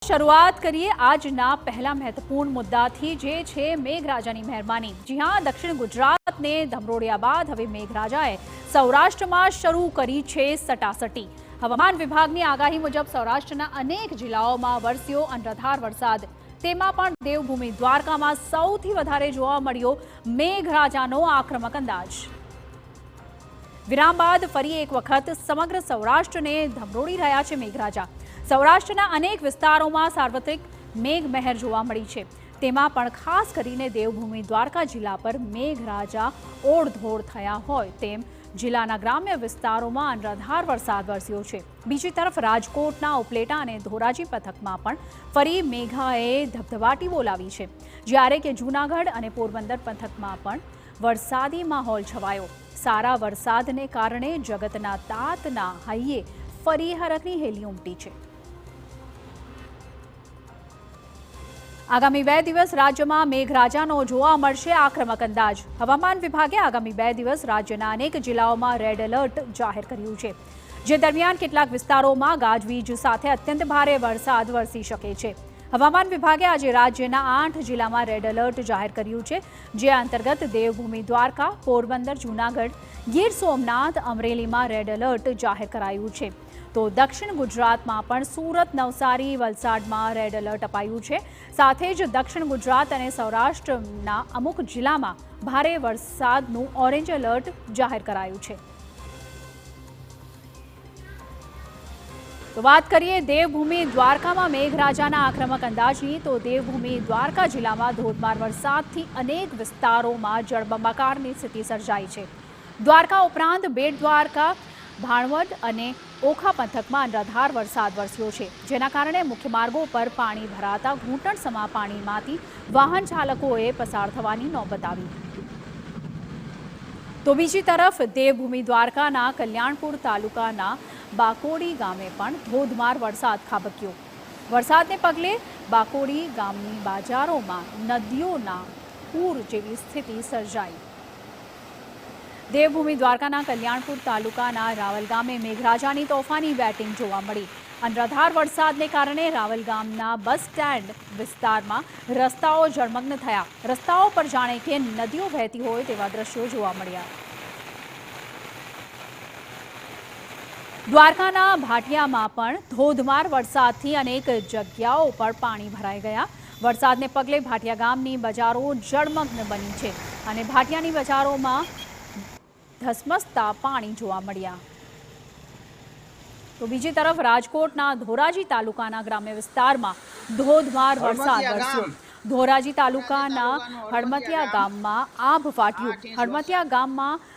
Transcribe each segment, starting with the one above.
શરૂઆત કરીએ આજના પહેલા મહત્વપૂર્ણ મુદ્દાથી, જે છે મેઘરાજાની મહેરબાની। જી હા, દક્ષિણ ગુજરાતને ધમરોળ્યા બાદ હવે મેઘરાજાએ સૌરાષ્ટ્રમાં શરૂ કરી છે સટાસટી। હવામાન વિભાગની આગાહી મુજબ સૌરાષ્ટ્રના અનેક જિલ્લાઓમાં વરસ્યો અનરાધાર વરસાદ। તેમાં પણ દેવભૂમિ દ્વારકામાં સૌથી વધારે જોવા મળ્યો મેઘરાજાનો આક્રમક અંદાજ। વિરામ બાદ ફરી એક વખત સમગ્ર સૌરાષ્ટ્રને ધમરોળી રહ્યા છે મેઘરાજા। સૌરાષ્ટ્રના અનેક વિસ્તારોમાં સાર્વત્રિક મેઘમહેર જોવા મળી છે। તેમાં પણ ખાસ કરીને દેવભૂમિ દ્વારકા જિલ્લા પર મેઘરાજા ઓળધોળ થયા હોય તેમ જિલ્લાના ગ્રામ્ય વિસ્તારોમાં અનરાધાર વરસાદ વરસ્યો છે। બીજી તરફ રાજકોટના ઉપલેટા અને ધોરાજી પંથકમાં પણ ફરી મેઘાએ ધબધબાટી બોલાવી છે, જ્યારે કે જૂનાગઢ અને પોરબંદર પંથકમાં પણ વરસાદી માહોલ છવાયો। સારા વરસાદને કારણે જગતના તાતના હૈયે ફરી હરખની હેલી ઉમટી છે। આગામી 2 દિવસ રાજ્યમાં મેઘરાજાનો જોવા મળશે આક્રમક અંદાજ। હવામાન વિભાગે આગામી 2 દિવસ રાજ્યના અનેક જિલ્લાઓમાં રેડ એલર્ટ જાહેર કર્યું છે, જે દરમિયાન કેટલાક વિસ્તારોમાં ગાજવીજ સાથે અત્યંત ભારે વરસાદ વરસી શકે છે। હવામાન વિભાગે આજે રાજ્યના 8 જિલ્લામાં રેડ એલર્ટ જાહેર કર્યું છે, જે અંતર્ગત દેવભૂમિ દ્વારકા, પોરબંદર, જૂનાગઢ, ગીર સોમનાથ, અમરેલીમાં રેડ એલર્ટ જાહેર કરાયું છે। તો દક્ષિણ ગુજરાતમાં પણ સુરત, નવસારી, વલસાડમાં રેડ એલર્ટ અપાયું છે। સાથે જ દક્ષિણ ગુજરાત અને સૌરાષ્ટ્રના અમુક જિલ્લામાં ભારે વરસાદનું ઓરેન્જ એલર્ટ જાહેર કરાયું છે। તો વાત કરીએ દેવભૂમિ દ્વારકામાં મેઘરાજાના આક્રમક અંદાજની, તો દેવભૂમિ દ્વારકા જિલ્લામાં ધોધમાર વરસાદથી અનેક વિસ્તારોમાં જળબંબાકારની સ્થિતિ સર્જાઈ છે। દ્વારકા ઉપરાંત બેટ દ્વારકા, ભાણવડ અને ઓખા પંથકમાં અનરાધાર વરસાદ વરસ્યો છે, જેના કારણે મુખ્ય માર્ગો પર પાણી ભરાતા ઘૂંટણસમા પાણીમાંથી વાહન ચાલકોએ પસાર થવાની નોબત આવી। તો બીજી તરફ દેવભૂમિ દ્વારકાના કલ્યાણપુર તાલુકાના બાકોડી ગામે પણ ધોધમાર વરસાદ ખાબક્યો। વરસાદને પગલે બાકોડી ગામની બજારોમાં નદીઓના પૂર જેવી સ્થિતિ સર્જાઈ। દેવભૂમિ દ્વારકાના કલ્યાણપુર તાલુકાના રાવલ ગામે મેઘરાજાની તોફાની બેટિંગ જોવા મળી। અનરાધાર વરસાદને કારણે રાવલ ગામના બસ સ્ટેન્ડ વિસ્તારમાં રસ્તાઓ જળમગ્ન થયા। રસ્તાઓ પર જાણે કે નદીઓ વહેતી હોય તેવા દ્રશ્યો જોવા મળ્યા। દ્વારકાના ભાટિયામાં પણ ધોધમાર વરસાદથી અનેક જગ્યાઓ પર પાણી ભરાઈ ગયા। વરસાદને પગલે ભાટિયા ગામની બજારો જળમગ્ન બની છે અને ભાટિયાની બજારોમાં ધસમસતા પાણી જોવા મળ્યા। તો બીજી તરફ રાજકોટના ધોરાજી તાલુકાના ગ્રામ્ય વિસ્તારમાં ધોધમાર વરસાદ વરસ્યો। ધોરાજી તાલુકાના હળમતિયા ગામમાં આભ ફાટ્યું। હળમતિયા ગામમાં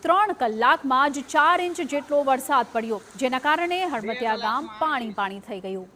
3 કલાકમાં જ 4 ઇંચ જેટલો વરસાદ પડ્યો, જેના કારણે હળમતિયા ગામ પાણી થઈ ગયું।